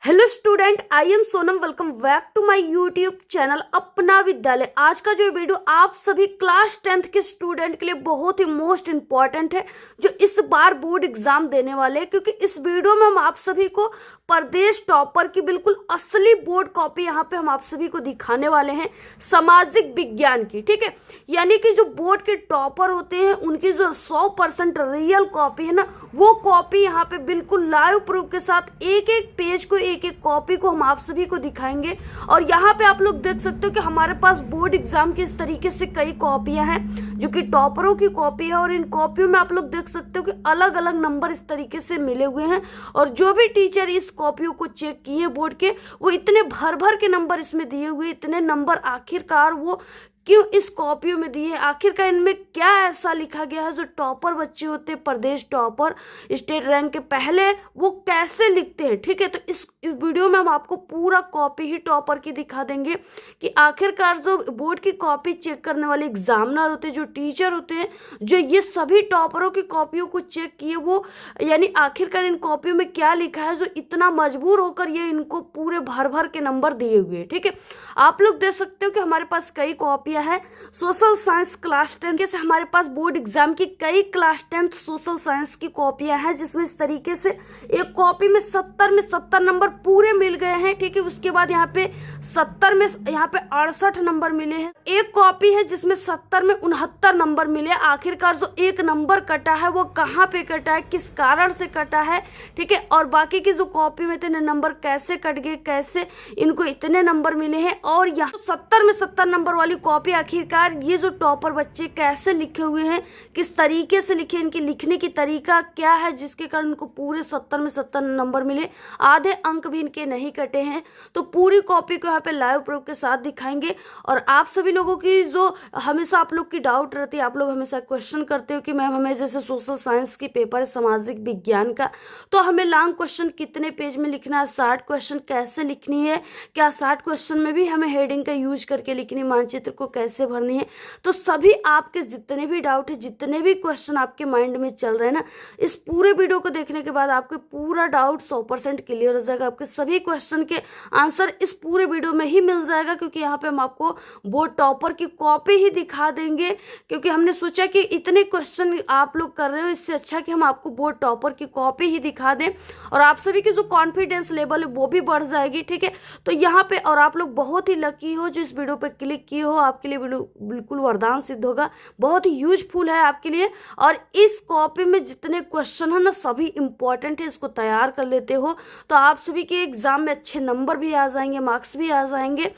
Hello student, I am Sonam. Welcome back to my YouTube channel Apna Vidyalaya. आज का जो video आप सभी क्लास 10th के स्टूडेंट के लिए बहुत ही मोस्ट इंपॉर्टेंट है, जो इस बार बोर्ड एग्जाम देने वाले हैं। क्योंकि इस वीडियो में हम आप सभी को प्रदेश टॉपर की बिल्कुल असली बोर्ड कॉपी यहाँ पे हम आप सभी को दिखाने वाले हैं, सामाजिक विज्ञान की। ठीक है, यानी कि जो बोर्ड के टॉपर होते हैं उनकी जो 100% रियल कॉपी है ना, वो कॉपी यहाँ पे बिल्कुल लाइव प्रूफ के साथ एक एक पेज को, एक एक कॉपी को हम आप सभी को दिखाएंगे। और यहाँ पे आप लोग देख सकते हो कि हमारे पास बोर्ड एग्जाम की इस तरीके से कई कॉपियां हैं जो कि टॉपरों की कॉपी है। और इन कॉपियों में आप लोग देख सकते हो कि अलग अलग नंबर इस तरीके से मिले हुए हैं। और जो भी टीचर इस कॉपियों को चेक किए बोर्ड के, वो इतने भर भर के नंबर इसमें दिए हुए, इतने नंबर आखिरकार वो क्यों इस कॉपियों में दिए, आखिरकार इनमें क्या ऐसा लिखा गया है जो टॉपर बच्चे होते हैं, प्रदेश टॉपर, स्टेट रैंक के पहले, वो कैसे लिखते हैं। ठीक है, तो इस वीडियो में हम आपको पूरा कॉपी ही टॉपर की दिखा देंगे कि आखिरकार जो बोर्ड की कॉपी चेक करने वाले एग्जामिनर होते हैं, जो टीचर होते हैं, जो ये सभी टॉपरों की कॉपियों को चेक किए, वो यानी आखिरकार इन कॉपियों में क्या लिखा है जो इतना मजबूर होकर ये इनको पूरे भर भर के नंबर दिए हुए हैं। ठीक है, आप लोग देख सकते हो कि हमारे पास कई कॉपियां है। सोशल साइंस क्लास 10 से हमारे पास बोर्ड एग्जाम की कई क्लास 10 सोशल साइंस की कॉपियां हैं, जिसमें इस तरीके से एक कॉपी में 70 नंबर पूरे मिल गए हैं। ठीक है, उसके बाद यहाँ पे 70 में यहाँ पे 68 नंबर मिले हैं। एक कॉपी है जिसमें 70 में 69 नंबर मिले। आखिरकार जो एक नंबर कटा है वो कहाँ पे कटा है, किस कारण से कटा है। ठीक है, और बाकी की जो कॉपी में इतने नंबर कैसे कट गए, कैसे इनको इतने नंबर मिले हैं। और यहाँ 70 में 70 नंबर वाली कॉपी आखिरकार ये जो टॉपर बच्चे कैसे लिखे हुए हैं, किस तरीके से लिखे, इनके लिखने की तरीका क्या है जिसके कारण इनको पूरे 70 में 70 नंबर मिले, आधे अंक भी इनके नहीं कटे हैं। तो पूरी कॉपी को यहाँ पे लाइव प्रूफ के साथ दिखाएंगे। और आप सभी लोगों की जो हमेशा आप लोग की डाउट रहती है, आप लोग हमेशा क्वेश्चन करते हो कि मैम हमें जैसे सोशल साइंस की पेपर है सामाजिक विज्ञान का, तो हमें लॉन्ग क्वेश्चन कितने पेज में लिखना है, शॉर्ट क्वेश्चन कैसे लिखनी है, क्या शॉर्ट क्वेश्चन में भी हमें हेडिंग का यूज करके लिखनी, मानचित्र को कैसे भरनी है। तो सभी आपके जितने भी डाउट है, जितने भी क्वेश्चन आपके माइंड में चल रहे हैं ना, इस पूरे वीडियो को देखने के बाद आपके पूरा डाउट 100% क्लियर हो जाएगा। आपके सभी क्वेश्चन के आंसर इस पूरे वीडियो में ही मिल जाएगा, क्योंकि यहाँ पे हम आपको बोर्ड टॉपर की कॉपी ही दिखा देंगे। क्योंकि हमने सोचा कि इतने क्वेश्चन आप लोग कर रहे हो, इससे अच्छा कि हम आपको बोर्ड टॉपर की कॉपी ही दिखा दें और आप सभी की जो कॉन्फिडेंस लेवल है वो भी बढ़ जाएगी। ठीक है, तो यहाँ पे और आप लोग बहुत ही लकी हो जो इस वीडियो पे क्लिक किए हो, आपके लिए वीडियो बिल्कुल वरदान सिद्ध होगा, बहुत ही यूजफुल है आपके लिए। और इस कॉपी में जितने क्वेश्चन है ना, सभी इंपॉर्टेंट है। इसको तैयार कर लेते हो तो आप सभी के एग्जाम में अच्छे नंबर भी आ जाएंगे, मार्क्स भी आ जाएंगे।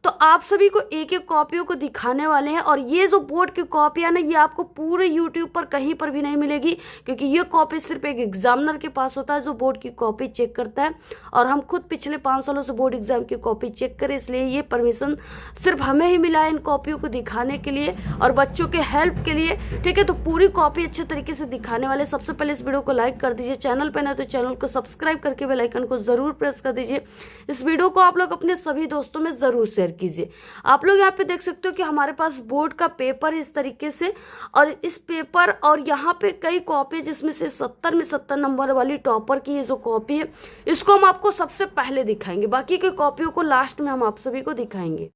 तो आप सभी को एक एक कॉपियों को दिखाने वाले हैं। और ये जो बोर्ड की कॉपी है ना, ये आपको पूरे यूट्यूब पर कहीं पर भी नहीं मिलेगी, क्योंकि ये कॉपी सिर्फ एक एग्जामिनर के पास होता है जो बोर्ड की कॉपी चेक करता है। और हम खुद पिछले 5 सालों से बोर्ड एग्जाम की कॉपी चेक करें, इसलिए ये परमिशन सिर्फ हमें ही मिला है इन कॉपियों को दिखाने के लिए और बच्चों के हेल्प के लिए। ठीक है, तो पूरी कॉपी अच्छे तरीके से दिखाने वाले। सबसे पहले इस वीडियो को लाइक कर दीजिए, चैनल पर ना तो चैनल को सब्सक्राइब करके बेल आइकन को जरूर प्रेस कर दीजिए। इस वीडियो को आप लोग अपने सभी दोस्तों में जरूर शेयर कीजिए। आप लोग यहाँ पे देख सकते हो कि हमारे पास बोर्ड का पेपर है इस तरीके से, और इस पेपर और यहाँ पे कई कॉपी, जिसमें से 70 में 70 नंबर वाली टॉपर की ये जो कॉपी है, इसको हम आपको सबसे पहले दिखाएंगे, बाकी की कॉपियों को लास्ट में हम आप सभी को दिखाएंगे।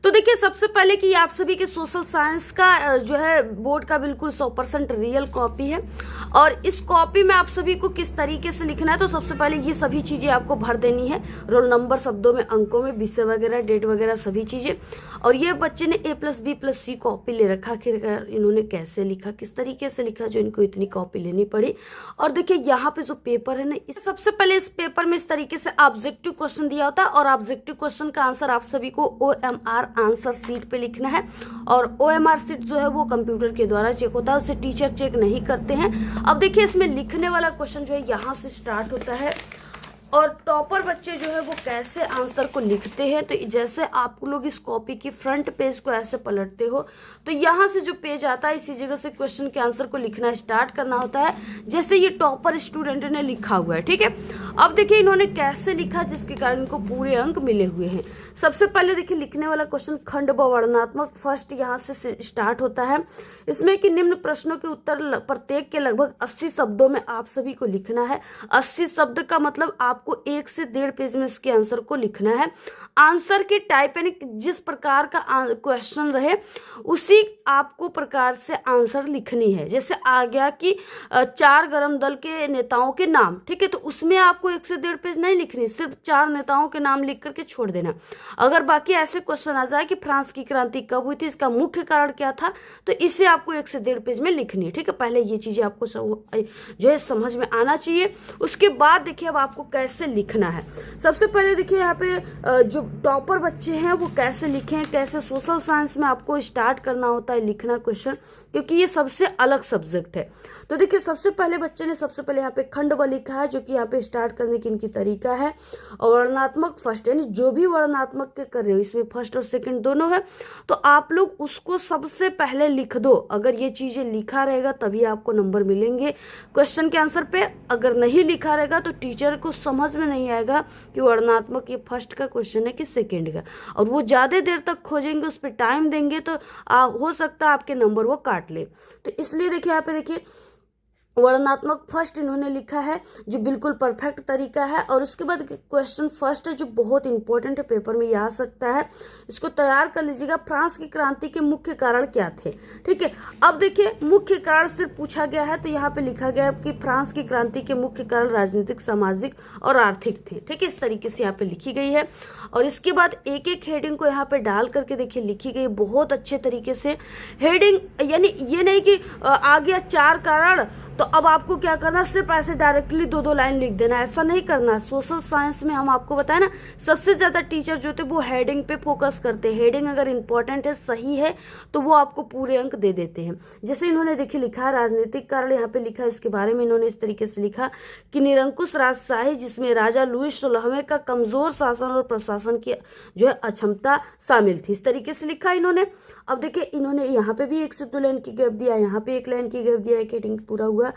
तो देखिए, सबसे पहले कि आप सभी के सोशल साइंस का जो है बोर्ड का बिल्कुल 100% रियल कॉपी है। और इस कॉपी में आप सभी को किस तरीके से लिखना है, तो सबसे पहले ये सभी चीजें आपको भर देनी है, रोल नंबर, शब्दों में, अंकों में, विषय वगैरह, डेट वगैरह सभी चीजें। और ये बच्चे ने A+B+C कॉपी ले रखा, आखिरकार इन्होंने कैसे लिखा, किस तरीके से लिखा जो इनको इतनी कॉपी लेनी पड़ी। और देखिए यहाँ पे जो पेपर है ना, सबसे पहले इस पेपर में इस तरीके से ऑब्जेक्टिव क्वेश्चन दिया होता है। और ऑब्जेक्टिव क्वेश्चन का आंसर आप सभी को OMR आंसर शीट पे लिखना है। और OMR शीट जो है वो कंप्यूटर के द्वारा चेक होता है, उसे टीचर चेक नहीं करते हैं। अब देखिए, इसमें लिखने वाला क्वेश्चन जो है यहाँ से स्टार्ट होता है। और टॉपर बच्चे जो है वो कैसे आंसर को लिखते हैं, तो जैसे आप लोग इस कॉपी की फ्रंट पेज को ऐसे पलटते हो, तो यहाँ से जो पेज आता है इसी जगह से क्वेश्चन के आंसर को लिखना स्टार्ट करना होता है, जैसे ये टॉपर स्टूडेंट ने लिखा हुआ है। ठीक है, अब देखिए इन्होंने कैसे लिखा जिसके कारण इनको पूरे अंक मिले हुए हैं। सबसे पहले देखिए, लिखने वाला क्वेश्चन खंड व वर्णनात्मक फर्स्ट यहाँ से स्टार्ट होता है। इसमें कि निम्न प्रश्नों के उत्तर प्रत्येक के लगभग 80 शब्दों में आप सभी को लिखना है। 80 शब्द का मतलब आपको 1 से 1.5 पेज में इसके आंसर को लिखना है। आंसर की टाइप यानी जिस प्रकार का क्वेश्चन रहे उसी आपको प्रकार से आंसर लिखनी है। जैसे आ गया कि 4 गरम दल के नेताओं के नाम, ठीक है, तो उसमें आपको 1 से 1.5 पेज नहीं लिखनी, सिर्फ 4 नेताओं के नाम लिख करके छोड़ देना। अगर बाकी ऐसे क्वेश्चन आ जाए कि फ्रांस की क्रांति कब हुई थी, इसका मुख्य कारण क्या था, तो इसे आपको 1 से 1.5 पेज में लिखनी है। ठीक है, पहले ये चीजें आपको जो है समझ में आना चाहिए। उसके बाद देखिए अब आपको कैसे लिखना है। सबसे पहले देखिए यहाँ पे जो टॉपर बच्चे हैं वो कैसे लिखें, कैसे सोशल साइंस में आपको स्टार्ट करना होता है लिखना क्वेश्चन, क्योंकि ये सबसे अलग सब्जेक्ट है। तो देखिए सबसे पहले बच्चे ने सबसे पहले यहाँ पे खंड ब लिखा है, जो कि यहाँ पे स्टार्ट करने की इनकी तरीका है। और वर्णनात्मक फर्स्ट, यानी जो भी वर्णनात्मक के कर रहे हो इसमें फर्स्ट और सेकंड दोनों है, तो आप लोग उसको सबसे पहले लिख दो। अगर ये चीजें लिखा रहेगा तभी आपको नंबर मिलेंगे क्वेश्चन के आंसर पे। अगर नहीं लिखा रहेगा तो टीचर को समझ में नहीं आएगा कि वर्णनात्मक ये फर्स्ट का क्वेश्चन है कि सेकंड का, और वो ज्यादा देर तक खोजेंगे, उस पर टाइम देंगे, तो हो सकता है आपके नंबर वो काट ले। तो इसलिए देखिए यहाँ पे देखिए वर्णनात्मक फर्स्ट इन्होंने लिखा है, जो बिल्कुल परफेक्ट तरीका है। और उसके बाद क्वेश्चन फर्स्ट है, जो बहुत इंपॉर्टेंट है, पेपर में ये आ सकता है, इसको तैयार कर लीजिएगा। फ्रांस की क्रांति के मुख्य कारण क्या थे। ठीक है, अब देखिए मुख्य कारण सिर्फ पूछा गया है, तो यहाँ पे लिखा गया है कि फ्रांस की क्रांति के मुख्य कारण राजनीतिक, सामाजिक और आर्थिक थे। ठीक है, इस तरीके से यहाँ पे लिखी गई है। और इसके बाद एक एक हेडिंग को यहाँ पे डाल करके देखिए लिखी गई बहुत अच्छे तरीके से हेडिंग, यानी ये नहीं कि आ गया 4 कारण तो अब आपको क्या करना, सिर्फ ऐसे डायरेक्टली 2-2 लाइन लिख देना, ऐसा नहीं करना। सोशल साइंस में हम आपको बताया ना, सबसे ज्यादा टीचर जो थे वो हेडिंग पे फोकस करते हैं। हेडिंग अगर इंपॉर्टेंट है, सही है, तो वो आपको पूरे अंक दे देते हैं। जैसे इन्होंने देखिए लिखा है राजनीतिक कारण, यहाँ पे लिखा है इसके बारे में इन्होंने इस तरीके से लिखा कि निरंकुश राजशाही, जिसमें राजा लुईस 16वें का कमजोर शासन और प्रशासन की जो है अक्षमता शामिल थी, इस तरीके से लिखा इन्होंने। अब देखिए इन्होंने यहाँ पे भी 1 से 2 लाइन की गैप दिया, यहाँ पे 1 लाइन की गैप दिया, एक हेडिंग पूरा हुआ।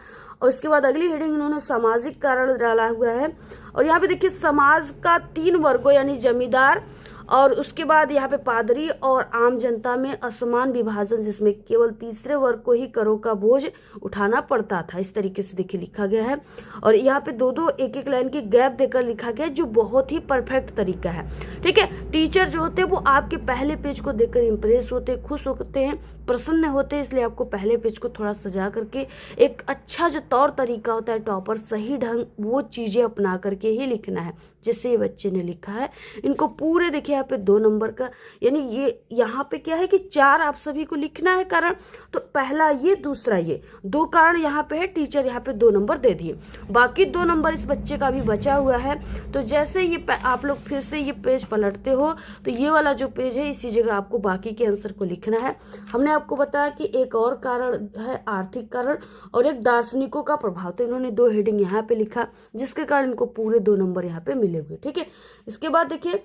और इसके बाद अगली हेडिंग इन्होंने सामाजिक कारण डाला हुआ है। और यहाँ पे देखिए समाज का 3 वर्गों यानी जमींदार, और उसके बाद यहाँ पे पादरी और आम जनता में असमान विभाजन, जिसमें केवल तीसरे वर्ग को ही करों का बोझ उठाना पड़ता था, इस तरीके से देखिए लिखा गया है। और यहाँ पे 2-2 एक-एक लाइन की गैप देकर लिखा गया है, जो बहुत ही परफेक्ट तरीका है। ठीक है, टीचर जो होते हैं वो आपके पहले पेज को देखकर इंप्रेस होते हैं, खुश होते हैं, प्रसन्न होते हैं, इसलिए आपको पहले पेज को थोड़ा सजा करके एक अच्छा जो तौर तरीका होता है टॉपर, सही ढंग वो चीजें अपना करके ही लिखना है। जैसे ये बच्चे ने लिखा है, इनको पूरे देखिए यहाँ पे 2 नंबर का, यानी ये यहाँ पे क्या है कि 4 आप सभी को लिखना है कारण, तो पहला ये, दूसरा ये, 2 कारण यहाँ पे है, टीचर यहाँ पे 2 नंबर दे दिए। बाकी 2 नंबर इस बच्चे का भी बचा हुआ है। तो जैसे ये आप लोग फिर से ये पेज पलटते हो, तो ये वाला जो पेज है इसी जगह आपको बाकी के आंसर को लिखना है। हमने आपको बताया कि एक और कारण है आर्थिक कारण और एक दार्शनिकों का प्रभाव, तो इन्होंने 2 हेडिंग यहाँ पे लिखा, जिसके कारण इनको पूरे 2 नंबर यहाँ पे मिले हुए। ठीक है, इसके बाद देखिए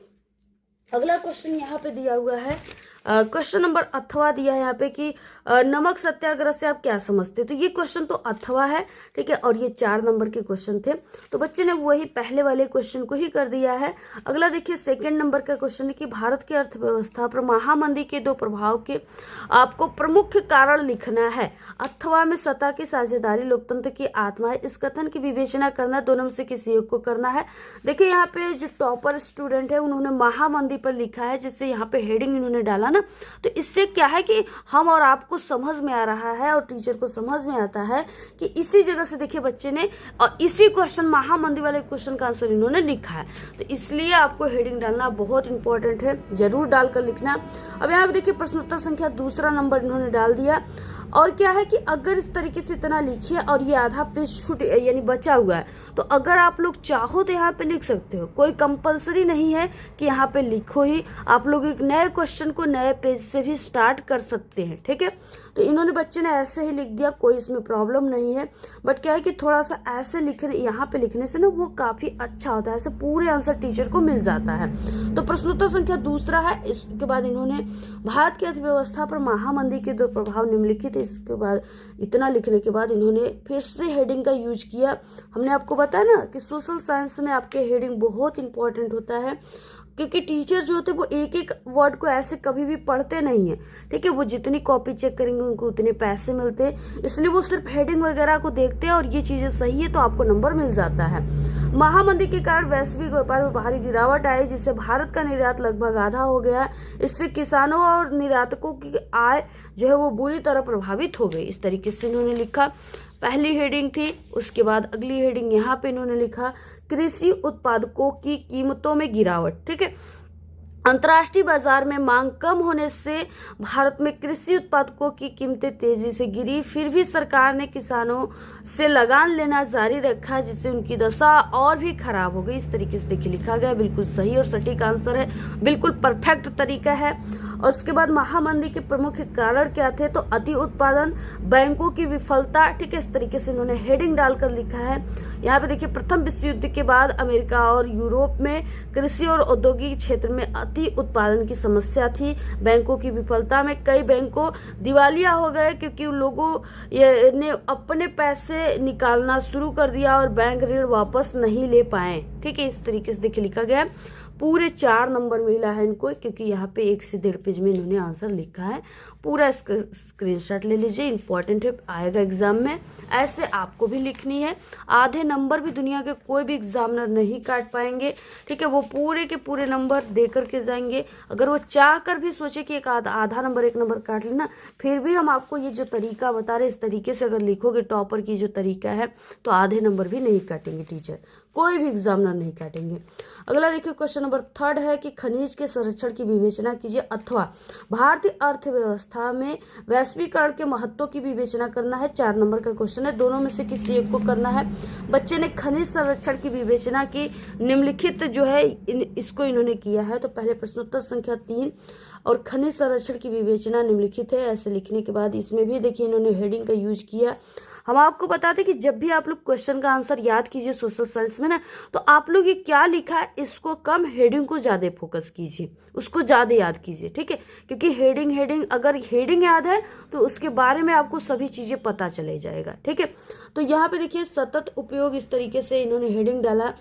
अगला क्वेश्चन यहाँ पे दिया हुआ है, क्वेश्चन नंबर अथवा दिया है यहाँ पे कि नमक सत्याग्रह से आप क्या समझते हैं। तो ये क्वेश्चन तो अथवा है, ठीक है, और ये 4 नंबर के क्वेश्चन थे, तो बच्चे ने वही पहले वाले क्वेश्चन को ही कर दिया है। अगला देखिए सेकंड नंबर का क्वेश्चन है कि भारत की अर्थव्यवस्था पर महामंदी के 2 प्रभाव के आपको प्रमुख कारण लिखना है। अथवा में सत्ता की साझेदारी, लोकतंत्र की आत्मा है, इस कथन की विवेचना करना, दोनों में से किसी एक को करना है। देखिए यहाँ पे जो टॉपर स्टूडेंट है उन्होंने महामंदी पर लिखा है, जिससे यहाँ पे हेडिंग इन्होंने डाला ना, तो इससे क्या है कि हम और आपको समझ में आ रहा है और टीचर को समझ में आता है कि इसी जगह से देखिए बच्चे ने और इसी क्वेश्चन महामंदी वाले क्वेश्चन का आंसर इन्होंने लिखा है। तो इसलिए आपको हेडिंग डालना बहुत इंपॉर्टेंट है, जरूर डालकर लिखना। अब यहाँ पे देखिए प्रश्नोत्तर संख्या 2 नंबर इन्होंने डाल दिया। और क्या है कि अगर इस तरीके से इतना लिखिए और ये आधा पेज छूट यानी बचा हुआ है, तो अगर आप लोग चाहो तो यहाँ पे लिख सकते हो, कोई कंपलसरी नहीं है कि यहाँ पे लिखो ही। आप लोग एक नए क्वेश्चन को नए पेज से भी स्टार्ट कर सकते हैं। ठीक है, तो इन्होंने बच्चे ने ऐसे ही लिख दिया, कोई इसमें प्रॉब्लम नहीं है। बट क्या है कि थोड़ा सा ऐसे लिखने, यहाँ पे लिखने से ना वो काफी अच्छा होता है, ऐसे पूरे आंसर टीचर को मिल जाता है। तो प्रश्नोत्तर संख्या 2 है। इसके बाद इन्होंने भारत की अर्थव्यवस्था पर महामंदी के 2 प्रभाव निम्नलिखित, इसके बाद इतना लिखने के बाद इन्होंने फिर से हेडिंग का यूज किया। हमने आपको बताया ना कि सोशल साइंस में आपके हेडिंग बहुत इंपॉर्टेंट होता है। क्योंकि टीचर जो होते हैं वो एक एक वर्ड को ऐसे कभी भी पढ़ते नहीं है, ठीक है। वो जितनी कॉपी चेक करेंगे उनको उतने पैसे मिलते हैं, इसलिए वो सिर्फ हेडिंग वगैरह को देखते हैं और ये चीजें सही है तो आपको नंबर मिल जाता है। महामंदी के कारण वैश्विक व्यापार में भारी गिरावट आई, जिससे भारत का निर्यात लगभग आधा हो गया। इससे किसानों और निर्यातकों की आय जो है वो बुरी तरह प्रभावित हो गई। इस तरीके से इन्होंने लिखा। पहली हेडिंग थी, उसके बाद अगली हेडिंग यहाँ पे इन्होंने लिखा कृषि उत्पादकों की कीमतों में गिरावट, ठीक है। अंतर्राष्ट्रीय बाजार में मांग कम होने से भारत में कृषि उत्पादकों की कीमतें तेजी से गिरी, फिर भी सरकार ने किसानों से लगान लेना जारी रखा, जिससे उनकी दशा और भी खराब हो गई। इस तरीके से देखिए लिखा गया, बिल्कुल सही और सटीक आंसर है, बिल्कुल परफेक्ट तरीका है। और उसके बाद महामंदी के प्रमुख कारण क्या थे, तो अति उत्पादन, बैंकों की विफलता, ठीक है। इस तरीके से इन्होंने हेडिंग डालकर लिखा है। यहाँ पे देखिए प्रथम विश्व युद्ध के बाद अमेरिका और यूरोप में कृषि और औद्योगिक क्षेत्र में अति उत्पादन की समस्या थी। बैंकों की विफलता में कई बैंकों दिवालिया हो गए, क्योंकि उन लोगों ने अपने पैसे निकालना शुरू कर दिया और बैंक ऋण वापस नहीं ले पाए, ठीक है। इस तरीके से देखिए लिखा गया। पूरे 4 नंबर मिला है इनको, क्योंकि यहाँ पे 1 से 1.5 पेज में इन्होंने आंसर लिखा है। पूरा स्क्रीनशॉट ले लीजिए, इंपॉर्टेंट है, आएगा एग्जाम में। ऐसे आपको भी लिखनी है। आधे नंबर भी दुनिया के कोई भी एग्जामिनर नहीं काट पाएंगे, ठीक है। वो पूरे के पूरे नंबर दे करके जाएंगे। अगर वो चाह कर भी सोचे कि एक आधा नंबर 1 नंबर काट लेना, फिर भी हम आपको ये जो तरीका बता रहे, इस तरीके से अगर लिखोगे टॉपर की जो तरीका है, तो आधे नंबर भी नहीं काटेंगे टीचर, कोई भी एग्जामिनर नहीं काटेंगे। अगला देखिए क्वेश्चन नंबर 3 है कि खनिज के संरक्षण की विवेचना कीजिए अथवा भारतीय अर्थव्यवस्था में वैश्वीकरण के महत्व की विवेचना करना है। 4 नंबर का क्वेश्चन है, दोनों में से किसी एक को करना है। बच्चे ने खनिज संरक्षण की विवेचना की, निम्नलिखित जो है इसको इन्होंने किया है। तो पहले प्रश्नोत्तर संख्या 3 और खनिज संरक्षण की विवेचना निम्नलिखित है, ऐसे लिखने के बाद इसमें भी देखिए इन्होंने हेडिंग का यूज किया। हम आपको बताते कि जब भी आप लोग क्वेश्चन का आंसर याद कीजिए सोशल साइंस में ना, तो आप लोग ये क्या लिखा है इसको कम, हेडिंग को ज्यादा फोकस कीजिए, उसको ज्यादा याद कीजिए, ठीक है। क्योंकि हेडिंग अगर हेडिंग याद है तो उसके बारे में आपको सभी चीजें पता चले जाएगा, ठीक है। तो यहाँ पे देखिए सतत उपयोग, इस तरीके से इन्होंने हेडिंग डाला,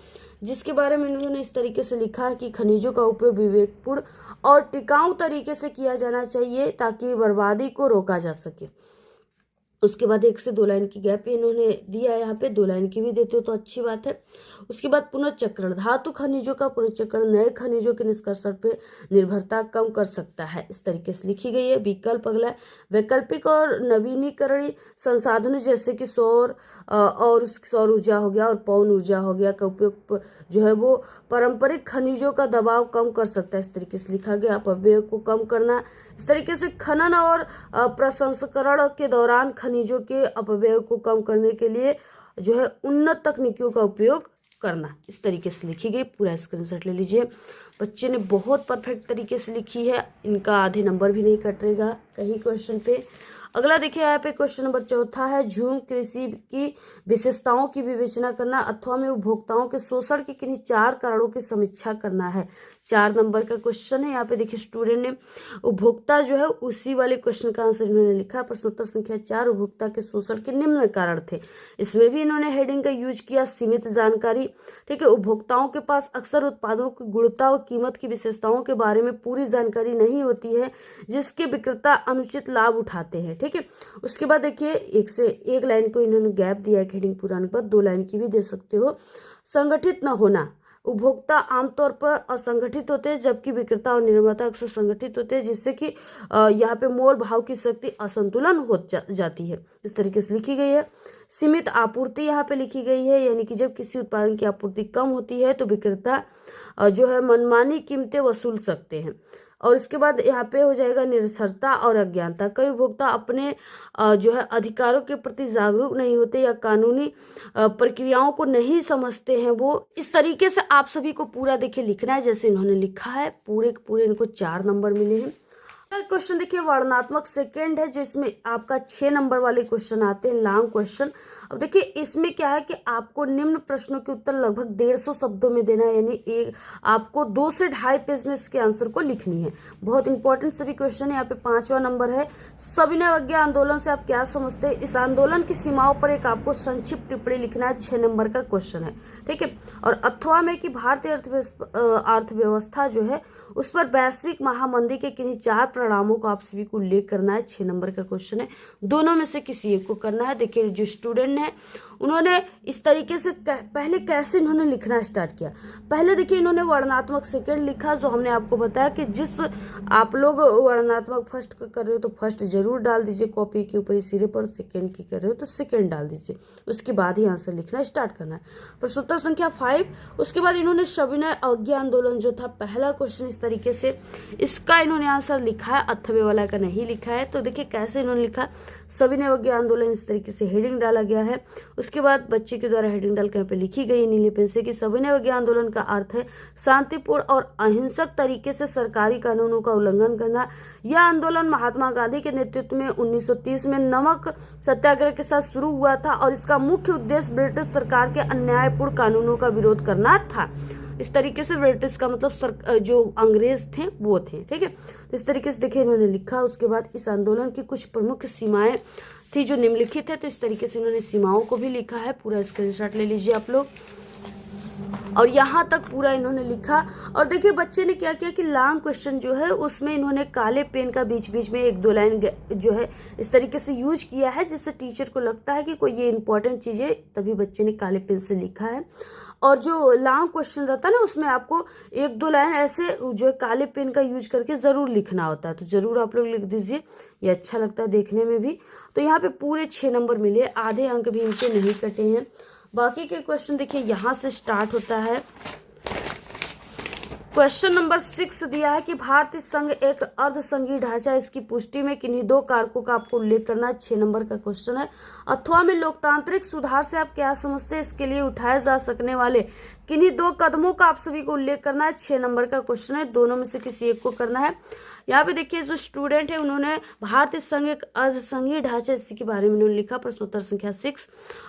जिसके बारे में इन्होंने इस तरीके से लिखा है कि खनिजों का उपयोग विवेकपूर्ण और टिकाऊ तरीके से किया जाना चाहिए ताकि बर्बादी को रोका जा सके। उसके बाद 1 से 2 लाइन की गैप इन्होंने दिया है, यहाँ पे 2 लाइन की भी देते हो तो अच्छी बात है। उसके बाद पुनर्चक्रण, धातु खनिजों का पुनर्चक्रण नए खनिजों के निष्कर्षण पे निर्भरता कम कर सकता है, इस तरीके से लिखी गई है। विकल्प अगला, वैकल्पिक और नवीनीकरणीय संसाधनों जैसे कि सौर ऊर्जा हो गया और पवन ऊर्जा हो गया का उपयोग जो है वो पारंपरिक खनिजों का दबाव कम कर सकता है, इस तरीके से लिखा गया। अपव्यय को कम करना, इस तरीके से खनन और प्रसंस्करण के दौरान खनिजों के अपव्यय को कम करने के लिए जो है उन्नत तकनीकों का उपयोग करना, इस तरीके से लिखी गई। पूरा स्क्रीनशॉट ले लीजिए। बच्चे ने बहुत परफेक्ट तरीके से लिखी है, इनका आधे नंबर भी नहीं कटेगा कहीं क्वेश्चन पे। अगला देखिए यहाँ पे क्वेश्चन नंबर 4 है, झूम कृषि की विशेषताओं की विवेचना करना अथवा में उपभोक्ताओं के शोषण के किन्हीं 4 कारणों की समीक्षा करना है। 4 नंबर का क्वेश्चन है। यहाँ पे देखिए स्टूडेंट ने उपभोक्ता जो है उसी वाले क्वेश्चन का आंसर इन्होंने लिखा। प्रश्नोत्तर संख्या 4, उपभोक्ता के शोषण के निम्न कारण थे, इसमें भी इन्होंने हेडिंग का यूज किया सीमित जानकारी, ठीक है। उपभोक्ताओं के पास अक्सर उत्पादों की गुणवत्ता और कीमत की विशेषताओं के बारे में पूरी जानकारी नहीं होती है, जिसके विक्रेता अनुचित लाभ उठाते हैं, ठीक है। उसके बाद देखिए 1 से 1 लाइन को इन्होंने गैप दिया है हेडिंग पुराने पर, 2 लाइन की भी दे सकते हो। संगठित न होना, उपभोक्ता आमतौर पर असंगठित होते हैं जबकि विक्रेता और निर्माता अक्सर संगठित होते हैं, जिससे कि यहाँ पे मोल भाव की शक्ति असंतुलन हो जाती है, इस तरीके से लिखी गई है। सीमित आपूर्ति यहाँ पे लिखी गई है, यानी कि जब किसी उत्पादन की आपूर्ति कम होती है तो विक्रेता जो है मनमानी कीमतें वसूल सकते हैं। और इसके बाद यहाँ पे हो जाएगा निरक्षरता और अज्ञानता, कई उपभोक्ता अपने जो है अधिकारों के प्रति जागरूक नहीं होते या कानूनी प्रक्रियाओं को नहीं समझते हैं वो। इस तरीके से आप सभी को पूरा देखिए लिखना है जैसे इन्होंने लिखा है, पूरे के पूरे इनको 4 नंबर मिले हैं। क्वेश्चन देखिए वर्णनात्मक सेकंड है, जिसमें आपका 6 नंबर वाले क्वेश्चन आते हैं, लॉन्ग क्वेश्चन। अब देखिए इसमें क्या है कि आपको निम्न प्रश्नों के उत्तर लगभग 150 शब्दों में देना है, यानी आपको 2 से 2.5 पेज में इसके आंसर को लिखनी है। बहुत इंपॉर्टेंट सभी क्वेश्चन है। यहाँ पे 5वां नंबर है, सविनय अवज्ञा आंदोलन से आप क्या समझते हैं? इस आंदोलन की सीमाओं पर एक आपको संक्षिप्त टिप्पणी लिखना है, 6 नंबर का क्वेश्चन है, ठीक है। और अथवा में कि भारतीय अर्थव्यवस्था जो है उस पर वैश्विक महामंदी के किन्हीं 4 परिणामों को आप सभी को उल्लेख करना है, 6 नंबर का क्वेश्चन है। दोनों में से किसी एक को करना है। देखिए जो स्टूडेंट है उन्होंने इस तरीके से पहले कैसे इन्होंने लिखना स्टार्ट किया। पहले देखिए इन्होंने वर्णनात्मक सेकंड लिखा, जो हमने आपको बताया कि जिस आप लोग वर्णनात्मक फर्स्ट कर रहे हो तो फर्स्ट जरूर डाल दीजिए कॉपी के ऊपर सिरे पर, सेकंड की कर रहे हो तो सेकंड डाल दीजिए, उसके बाद ही आंसर लिखना स्टार्ट करना है। प्रश्नोत्तर संख्या 5, उसके बाद इन्होंने सविनय अवज्ञा आंदोलन जो था पहला क्वेश्चन इस तरीके से, इसका इन्होंने आंसर लिखा है, अथवे वाला का नहीं लिखा है। तो देखिए कैसे इन्होंने लिखा, सविनय अवज्ञा आंदोलन इस तरीके से हेडिंग डाला गया है। उसके बाद बच्चे के द्वारा हेडिंग डाल के यहाँ पे लिखी गई नीले पेन से कि सविनय अवज्ञा आंदोलन का अर्थ है शांतिपूर्ण और अहिंसक तरीके से सरकारी कानूनों का उल्लंघन करना। यह आंदोलन महात्मा गांधी के नेतृत्व में 1930 में नमक सत्याग्रह के साथ शुरू हुआ था और इसका मुख्य उद्देश्य ब्रिटिश सरकार के अन्यायपूर्ण कानूनों का विरोध करना था। इस तरीके से ब्रिटिश का मतलब जो अंग्रेज थे वो थे, ठीक है। तो इस तरीके से देखिए इन्होंने लिखा। उसके बाद इस आंदोलन की कुछ प्रमुख सीमाएं थी जो निम्नलिखित है, तो इस तरीके से इन्होंने सीमाओं को भी लिखा है। पूरा स्क्रीनशॉट ले लीजिए आप लोग, और यहाँ तक पूरा इन्होंने लिखा। और देखिए बच्चे ने क्या किया कि लॉन्ग क्वेश्चन जो है उसमें इन्होंने काले पेन का बीच बीच में 1-2 लाइन जो है इस तरीके से यूज किया है, जिससे टीचर को लगता है कि कोई ये इंपॉर्टेंट चीज है, तभी बच्चे ने काले पेन से लिखा है। और जो लॉन्ग क्वेश्चन रहता है ना उसमें आपको 1-2 लाइन ऐसे जो है काले पेन का यूज करके जरूर लिखना होता है, तो जरूर आप लोग लिख दीजिए, ये अच्छा लगता है देखने में भी। तो यहाँ पे पूरे 6 नंबर मिले, आधे अंक भी इनके नहीं कटे हैं। बाकी के क्वेश्चन देखिए यहाँ से स्टार्ट होता है। क्वेश्चन नंबर 6 दिया है कि भारतीय संघ एक अर्धसंघीय ढांचा, इसकी पुष्टि में किन्हीं 2 कारकों का आपको उल्लेख करना है, 6 नंबर का क्वेश्चन है। अथवा में लोकतांत्रिक सुधार से आप क्या समझते हैं? इसके लिए उठाए जा सकने वाले किन्हीं 2 कदमों का आप सभी को उल्लेख करना है, 6 नंबर का क्वेश्चन है। दोनों में से किसी एक को करना है। यहाँ पे देखिए जो स्टूडेंट है उन्होंने भारतीय संघ एक अर्धसंघीय ढांचा इसी के बारे में इन्होंने लिखा, प्रश्नोत्तर संख्या 6।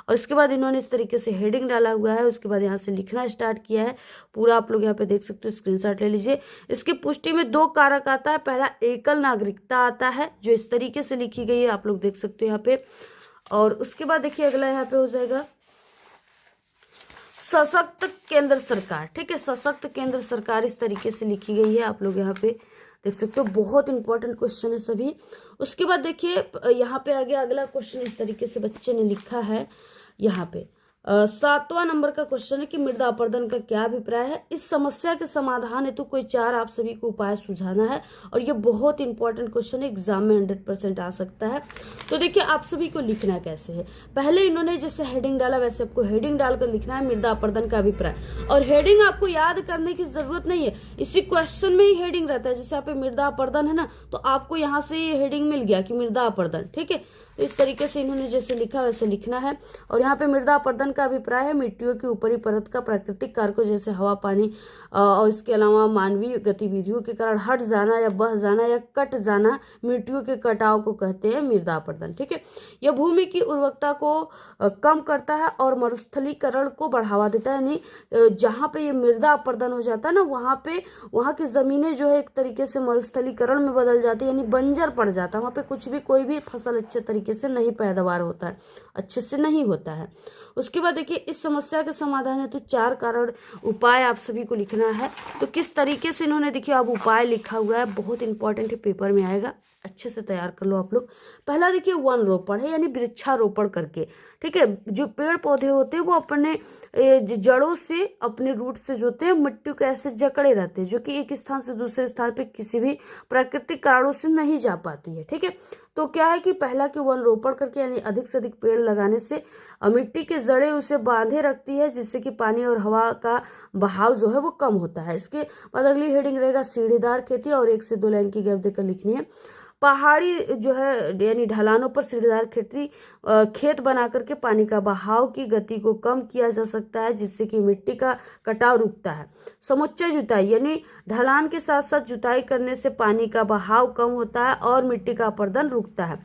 और इसके बाद इन्होंने इस तरीके से हेडिंग डाला हुआ है, उसके बाद यहाँ से लिखना स्टार्ट किया है। पूरा आप लोग यहाँ पे देख सकते हो, स्क्रीनशॉट ले लीजिए। इसकी पुष्टि में 2 कारक आता है। पहला एकल नागरिकता आता है जो इस तरीके से लिखी गई है, आप लोग देख सकते हो यहाँ पे। और उसके बाद देखिए अगला यहाँ पे हो जाएगा सशक्त केंद्र सरकार, ठीक है। सशक्त केंद्र सरकार इस तरीके से लिखी गई है, आप लोग यहाँ पे देख सकते हो। बहुत इंपॉर्टेंट क्वेश्चन है सभी। उसके बाद देखिए यहाँ पे आ गया अगला क्वेश्चन, इस तरीके से बच्चे ने लिखा है यहाँ पे। 7वां नंबर का क्वेश्चन है कि मृदा अपरदन का क्या अभिप्राय है? इस समस्या के समाधान हेतु कोई 4 आप सभी को उपाय सुझाना है। और ये बहुत इंपॉर्टेंट क्वेश्चन है, एग्जाम में 100% आ सकता है। तो देखिए आप सभी को लिखना कैसे है, पहले इन्होंने जैसे हेडिंग डाला वैसे आपको हेडिंग डालकर लिखना है मृदा अपरदन का अभिप्राय। और हेडिंग आपको याद करने की जरूरत नहीं है, इसी क्वेश्चन में ही हेडिंग रहता है। जैसे यहाँ पे मृदा अपरदन है ना, तो आपको यहाँ से ये हेडिंग मिल गया कि मृदा अपरदन, ठीक है। तो इस तरीके से इन्होंने जैसे लिखा वैसे लिखना है। और यहाँ पे मृदा अपरदन का अभिप्राय है मिट्टियों की ऊपरी परत का प्राकृतिक कारकों जैसे हवा, पानी और इसके अलावा मानवीय गतिविधियों के कारण हट जाना या बह जाना या कट जाना, मिट्टियों के कटाव को कहते हैं मृदा अपरदन, ठीक है। यह भूमि की उर्वरकता को कम करता है और मरुस्थलीकरण को बढ़ावा देता है। यानी जहाँ पे ये मृदा अपरदन हो जाता है ना, वहाँ की जमीनें जो है एक तरीके से मरुस्थलीकरण में बदल जाती है, यानी बंजर पड़ जाता है। वहाँ पे कुछ भी कोई भी फसल अच्छे तरीके से नहीं पैदावार होता है, अच्छे से नहीं होता है। उसके बाद देखिए इस समस्या के समाधान है तो 4 कारण उपाय आप सभी को लिखना है। तो किस तरीके से इन्होंने देखिए अब उपाय लिखा हुआ है, बहुत इंपॉर्टेंट है, पेपर में आएगा, अच्छे से तैयार कर लो आप लोग। पहला देखिए वन रोपण है, यानी वृक्षारोपण करके, ठीक है। जो पेड़ पौधे होते हैं वो अपने जड़ों से, अपने रूट से जो होते हैं मिट्टी को ऐसे जकड़े रहते हैं, जो कि एक स्थान से दूसरे स्थान पे किसी भी प्राकृतिक कारणों से नहीं जा पाती है, ठीक है। तो क्या है कि पहला कि वन रोपण करके यानी अधिक से अधिक पेड़ लगाने से मिट्टी की जड़ें उसे बांधे रखती है, जिससे कि पानी और हवा का बहाव जो है वो कम होता है। इसके बाद अगली हेडिंग रहेगा सीढ़ीदार खेती, और 1 से 2 लाइन की गैप देकर लिखनी है। पहाड़ी जो है यानी ढलानों पर सीढ़ीदार खेत बना करके पानी का बहाव की गति को कम किया जा सकता है, जिससे कि मिट्टी का कटाव रुकता है। समुच्चय जुताई यानी ढलान के साथ साथ जुताई करने से पानी का बहाव कम होता है और मिट्टी का अपरदन रुकता है।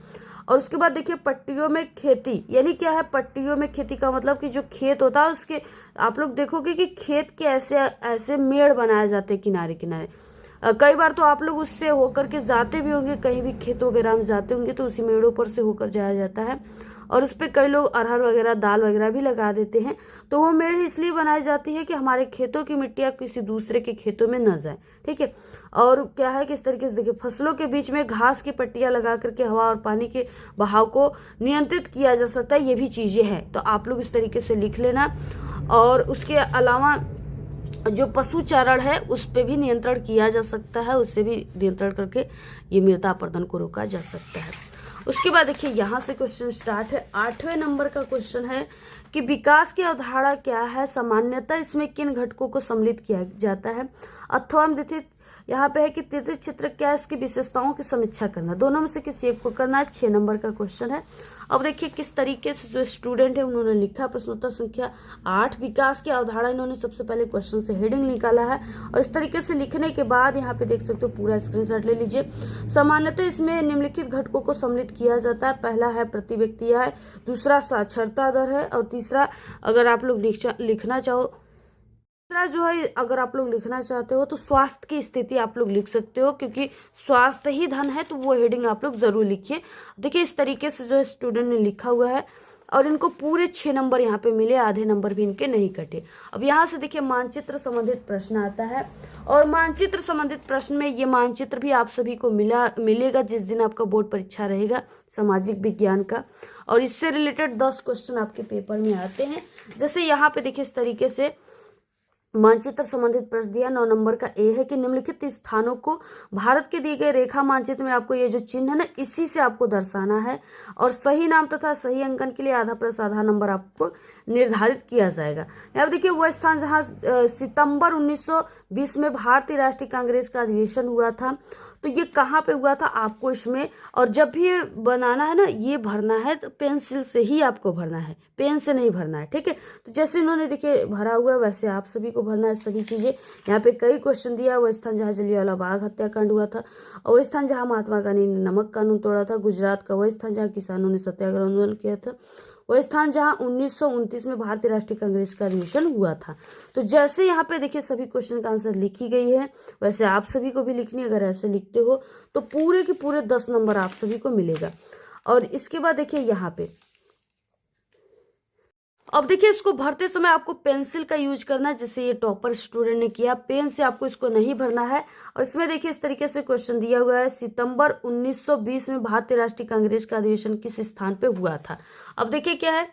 और उसके बाद देखिए पट्टियों में खेती, यानी क्या है पट्टियों में खेती का मतलब कि जो खेत होता है उसके आप लोग देखोगे कि खेत के ऐसे ऐसे मेड़ बनाए जाते हैं किनारे किनारे। कई बार तो आप लोग उससे होकर के जाते भी होंगे, कहीं भी खेत वगैरह में जाते होंगे तो उसी मेड़ों पर से होकर जाया जाता है और उस पर कई लोग अरहर वगैरह दाल वगैरह भी लगा देते हैं। तो वो मेड़ इसलिए बनाई जाती है कि हमारे खेतों की मिट्टियाँ किसी दूसरे के खेतों में न जाए, ठीक है। और क्या है कि इस तरीके से देखिए फसलों के बीच में घास की पट्टियां लगा करके हवा और पानी के बहाव को नियंत्रित किया जा सकता है, ये भी चीजें हैं। तो आप लोग इस तरीके से लिख लेना। और उसके अलावा जो पशु चारण है उस पर भी नियंत्रण किया जा सकता है, उससे भी नियंत्रण करके ये मृदा अपरदन को रोका जा सकता है। उसके बाद देखिए यहाँ से क्वेश्चन स्टार्ट है। 8वें नंबर का क्वेश्चन है कि विकास की अवधारणा क्या है, सामान्यतः इसमें किन घटकों को सम्मिलित किया जाता है। अथवा द्वितीय यहाँ पे है कि तृतीय क्षेत्र क्या है, इसकी विशेषताओं की समीक्षा करना। दोनों में से किसी एक को करना है। 6 नंबर का क्वेश्चन है। अब देखिए किस तरीके से जो स्टूडेंट है उन्होंने लिखा। प्रश्नोत्तर संख्या 8 विकास की अवधारणा, इन्होंने सबसे पहले क्वेश्चन से हेडिंग निकाला है और इस तरीके से लिखने के बाद यहाँ पे देख सकते हो, पूरा स्क्रीनशॉट ले लीजिए। सामान्यतः इसमें निम्नलिखित घटकों को सम्मिलित किया जाता है। पहला है प्रति व्यक्ति आय, दूसरा साक्षरता दर है और तीसरा अगर आप लोग लिखना चाहो जो है, अगर आप लोग लिखना चाहते हो तो स्वास्थ्य की स्थिति आप लोग लिख सकते हो, क्योंकि स्वास्थ्य ही धन है, तो वो हेडिंग आप लोग जरूर लिखिए। देखिए इस तरीके से जो है स्टूडेंट ने लिखा हुआ है और इनको पूरे 6 नंबर यहाँ पे मिले, आधे नंबर भी इनके नहीं कटे। अब यहाँ से देखिए मानचित्र संबंधित प्रश्न आता है और मानचित्र संबंधित प्रश्न में ये मानचित्र भी आप सभी को मिलेगा जिस दिन आपका बोर्ड परीक्षा रहेगा सामाजिक विज्ञान का, और इससे रिलेटेड 10 क्वेश्चन आपके पेपर में आते हैं। जैसे यहाँ पे देखिए इस तरीके से मानचित्र संबंधित प्रश्न दिया। 9 नंबर का ए है कि निम्नलिखित स्थानों को भारत के दिए गए रेखा मानचित्र में आपको ये जो चिन्ह है ना, इसी से आपको दर्शाना है और सही नाम तथा सही अंकन के लिए आधा प्लस आधा नंबर आपको निर्धारित किया जाएगा। यहाँ देखिए वह स्थान जहाँ सितंबर 1920 में भारतीय राष्ट्रीय कांग्रेस का अधिवेशन हुआ था, तो ये कहाँ पे हुआ था आपको इसमें, और जब भी ये बनाना है ना, ये भरना है तो पेंसिल से ही आपको भरना है, पेन से नहीं भरना है, ठीक है। तो जैसे इन्होंने देखिए भरा हुआ है वैसे आप सभी को भरना है सभी चीजें। यहाँ पे कई क्वेश्चन दिया। वो स्थान जहाँ जलियांवाला बाग हत्याकांड हुआ था, और वो स्थान जहाँ महात्मा गांधी ने नमक कानून तोड़ा था। गुजरात का वो स्थान जहाँ किसानों ने सत्याग्रह आंदोलन किया था। वो स्थान जहां 1929 में भारतीय राष्ट्रीय कांग्रेस का अधिवेशन हुआ था। तो जैसे यहाँ पे देखिए सभी क्वेश्चन का आंसर लिखी गई है, वैसे आप सभी को भी लिखनी है। अगर ऐसे लिखते हो तो पूरे के पूरे 10 नंबर आप सभी को मिलेगा। और इसके बाद देखिए यहाँ पे अब देखिए इसको भरते समय आपको पेंसिल का यूज करना है, जैसे ये टॉपर स्टूडेंट ने किया। पेन से आपको इसको नहीं भरना है। और इसमें देखिए इस तरीके से क्वेश्चन दिया हुआ है, सितंबर 1920 में भारतीय राष्ट्रीय कांग्रेस का अधिवेशन किस स्थान पे हुआ था। अब देखिए क्या है,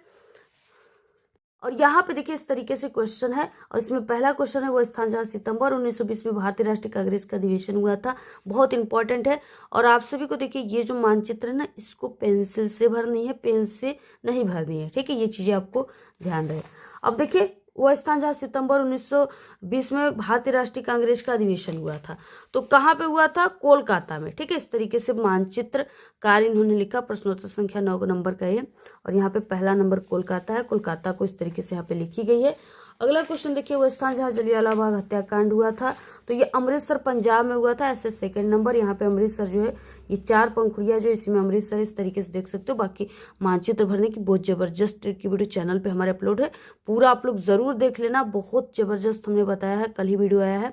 और यहाँ पे देखिए इस तरीके से क्वेश्चन है और इसमें पहला क्वेश्चन है वो स्थान जहाँ सितंबर 1920 में भारतीय राष्ट्रीय कांग्रेस का अधिवेशन हुआ था, बहुत इंपॉर्टेंट है। और आप सभी को देखिए ये जो मानचित्र है ना, इसको पेंसिल से भरनी है, पेन से नहीं भरनी है, ठीक है। ये चीजें आपको ध्यान रहे। अब देखिए वो स्थान जहाँ सितंबर 1920 में भारतीय राष्ट्रीय कांग्रेस का अधिवेशन हुआ था, तो कहाँ पे हुआ था, कोलकाता में, ठीक है। इस तरीके से मानचित्र कार्य इन्होंने लिखा। प्रश्नोत्तर संख्या 9 नंबर का है और यहाँ पे पहला नंबर कोलकाता है। कोलकाता को इस तरीके से यहाँ पे लिखी गई है। अगला क्वेश्चन देखिए, वो स्थान जहाँ जलियांवाला बाग हत्याकांड हुआ था, तो ये अमृतसर पंजाब में हुआ था। ऐसे 2nd नंबर यहाँ पे अमृतसर जो है, ये 4 पंखुड़िया जो इसी में अमृतसर, इस तरीके से देख सकते हो। बाकी मानचित्र भरने की बहुत जबरदस्त ट्रिक की वीडियो चैनल पे हमारे अपलोड है, पूरा आप लोग जरूर देख लेना। बहुत जबरदस्त हमने बताया है, कल ही वीडियो आया है।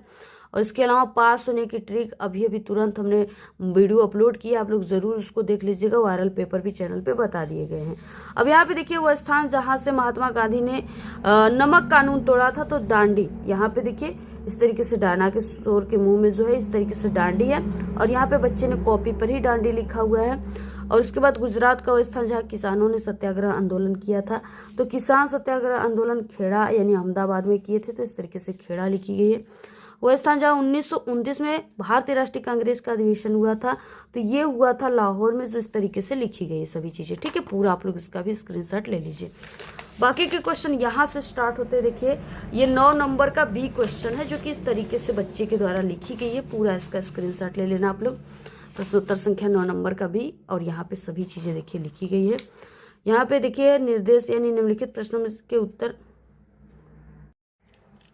और इसके अलावा पास होने की ट्रिक अभी अभी तुरंत हमने वीडियो अपलोड किया, आप लोग जरूर उसको देख लीजिएगा। वायरल पेपर भी चैनल पे बता दिए गए हैं। अब यहाँ पे देखिए वो स्थान जहाँ से महात्मा गांधी ने नमक कानून तोड़ा था, तो दांडी, यहाँ पे देखिए इस तरीके से डायना के शोर के मुंह में जो है इस तरीके से डांडी है और यहाँ पे बच्चे ने कॉपी पर ही डांडी लिखा हुआ है। और उसके बाद गुजरात का वो स्थान जहाँ किसानों ने सत्याग्रह आंदोलन किया था, तो किसान सत्याग्रह आंदोलन खेड़ा यानी अहमदाबाद में किए थे, तो इस तरीके से खेड़ा लिखी गई है। वह स्थान जहाँ 1929 में भारतीय राष्ट्रीय कांग्रेस का अधिवेशन हुआ था, तो ये हुआ था लाहौर में, जो इस तरीके से लिखी गई है सभी चीजें, ठीक है। पूरा आप लोग इसका भी स्क्रीनशॉट ले लीजिए। बाकी के क्वेश्चन यहाँ से स्टार्ट होते हैं। देखिए ये 9 नंबर का बी क्वेश्चन है, जो कि इस तरीके से बच्चे के द्वारा लिखी गई है। पूरा इसका स्क्रीनशॉट ले लेना आप लोग। प्रश्नोत्तर संख्या 9 नंबर का बी, और यहाँ पे सभी चीजें देखिए लिखी गई है। यहाँ पे देखिए निर्देश यानी निम्नलिखित प्रश्नों में के उत्तर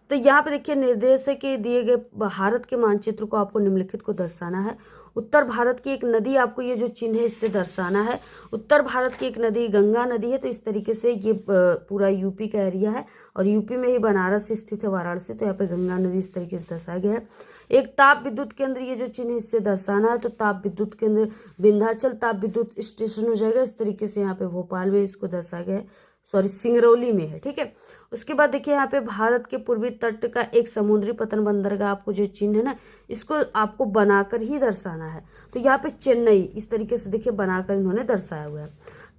तो यहाँ पे देखिए निर्देश है कि दिए गए भारत के मानचित्र को आपको निम्नलिखित को दर्शाना है। उत्तर भारत की एक नदी, आपको ये जो चिन्ह है इससे दर्शाना है। उत्तर भारत की एक नदी गंगा नदी है, तो इस तरीके से ये पूरा यूपी का एरिया है और यूपी में ही बनारस स्थित है, वाराणसी, तो यहाँ पे गंगा नदी इस तरीके से दर्शाया गया है। एक ताप विद्युत केंद्र, ये जो चिन्ह इससे दर्शाना है, तो ताप विद्युत केंद्र विंध्याचल ताप विद्युत स्टेशन हो जाएगा। इस तरीके से यहाँ पे भोपाल में इसको दर्शाया गया है, सॉरी सिंगरौली में है, ठीक है। उसके बाद देखिए यहाँ पे भारत के पूर्वी तट का एक समुद्री पतन बंदरगाह, आपको जो चिन्ह है ना इसको आपको बनाकर ही दर्शाना है। तो यहाँ पे चेन्नई इस तरीके से देखिए बनाकर इन्होंने दर्शाया हुआ है।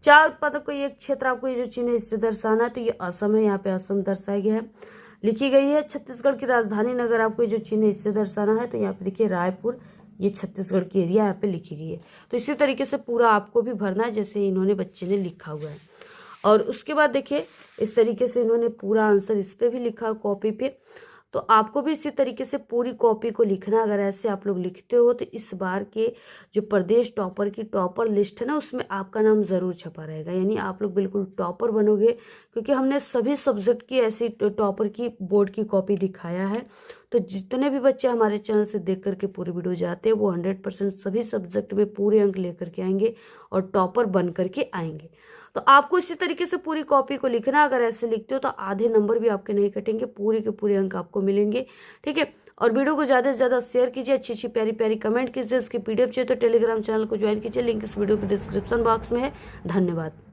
चाय उत्पादक को एक क्षेत्र, आपको ये जो चिन्ह है इससे दर्शाना है, तो ये असम है, यहाँ पे असम दर्शाया गया है, लिखी गई है। छत्तीसगढ़ की राजधानी नगर, आपको ये जो चिन्ह है इससे दर्शाना है, तो यहाँ पे देखिए रायपुर, ये छत्तीसगढ़ की एरिया यहाँ पे लिखी गई है। तो इसी तरीके से पूरा आपको भी भरना है जैसे इन्होंने बच्चे ने लिखा हुआ है। और उसके बाद देखिए इस तरीके से इन्होंने पूरा आंसर इस पे भी लिखा कॉपी पे, तो आपको भी इसी तरीके से पूरी कॉपी को लिखना। अगर ऐसे आप लोग लिखते हो तो इस बार के जो प्रदेश टॉपर की टॉपर लिस्ट है ना उसमें आपका नाम ज़रूर छपा रहेगा, यानी आप लोग बिल्कुल टॉपर बनोगे, क्योंकि हमने सभी सब्जेक्ट की ऐसी टॉपर की बोर्ड की कॉपी दिखाया है। तो जितने भी बच्चे हमारे चैनल से देख करके पूरी वीडियो जाते हैं वो 100% सभी सब्जेक्ट में पूरे अंक लेकर के आएंगे और टॉपर बन करके आएंगे। तो आपको इसी तरीके से पूरी कॉपी को लिखना। अगर ऐसे लिखते हो तो आधे नंबर भी आपके नहीं कटेंगे, पूरे के पूरे अंक आपको मिलेंगे, ठीक है। और वीडियो को ज़्यादा से ज़्यादा शेयर कीजिए, अच्छी अच्छी प्यारी प्यारी कमेंट कीजिए। इसकी PDF चाहिए तो टेलीग्राम चैनल को ज्वाइन कीजिए, लिंक इस वीडियो के डिस्क्रिप्शन बॉक्स में है। धन्यवाद।